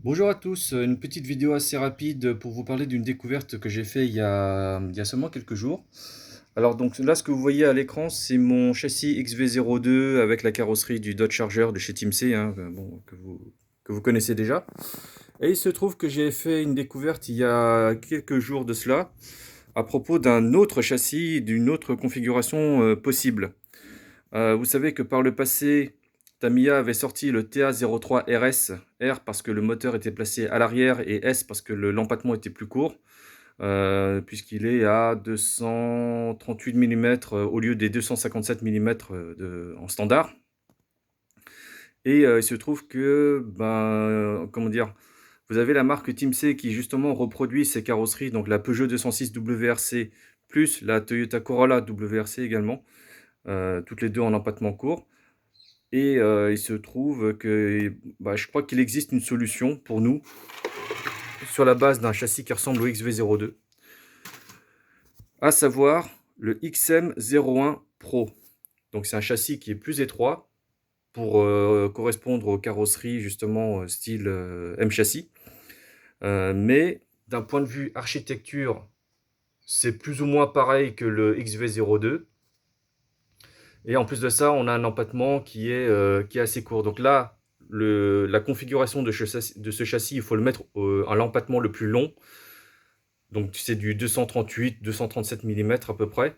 Bonjour à tous, une petite vidéo assez rapide pour vous parler d'une découverte que j'ai fait il y a seulement quelques jours. Alors donc là, ce que vous voyez à l'écran, c'est mon châssis XV02 avec la carrosserie du Dodge Charger de chez Timsey, hein, bon, que vous connaissez déjà. Et il se trouve que j'ai fait une découverte il y a quelques jours de cela, à propos d'un autre châssis, d'une autre configuration possible. Vous savez que par le passé, Tamiya avait sorti le TA03 RS, R parce que le moteur était placé à l'arrière et S parce que l'empattement était plus court, puisqu'il est à 238 mm au lieu des 257 mm en standard. Et il se trouve que, comment dire, vous avez la marque Timsey qui justement reproduit ces carrosseries, donc la Peugeot 206 WRC plus la Toyota Corolla WRC également, toutes les deux en empattement court. Et il se trouve que, je crois qu'il existe une solution pour nous, sur la base d'un châssis qui ressemble au XV02, à savoir le XM01 Pro. Donc c'est un châssis qui est plus étroit pour correspondre aux carrosseries justement style M châssis. Mais d'un point de vue architecture, c'est plus ou moins pareil que le XV02. Et en plus de ça, on a un empattement qui est assez court. Donc là, la configuration de ce châssis, il faut le mettre à l'empattement le plus long. Donc c'est du 238-237 mm à peu près.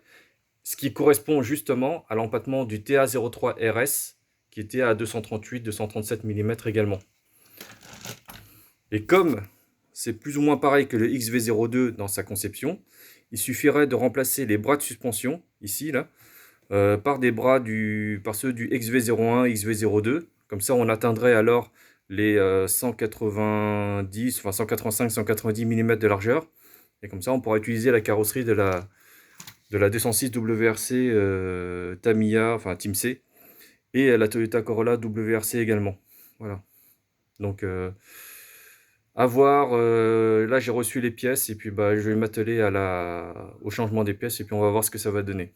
Ce qui correspond justement à l'empattement du TA03 RS, qui était à 238-237 mm également. Et comme c'est plus ou moins pareil que le XV02 dans sa conception, il suffirait de remplacer les bras de suspension, ici, là, par par ceux du XV01, XV02. Comme ça, on atteindrait alors les 190, enfin 185, 190 mm de largeur. Et comme ça, on pourra utiliser la carrosserie de la 206 WRC Tamiya, enfin Timsey, et la Toyota Corolla WRC également. Voilà. Donc, à voir. Là, j'ai reçu les pièces et puis je vais m'atteler au changement des pièces et puis on va voir ce que ça va donner.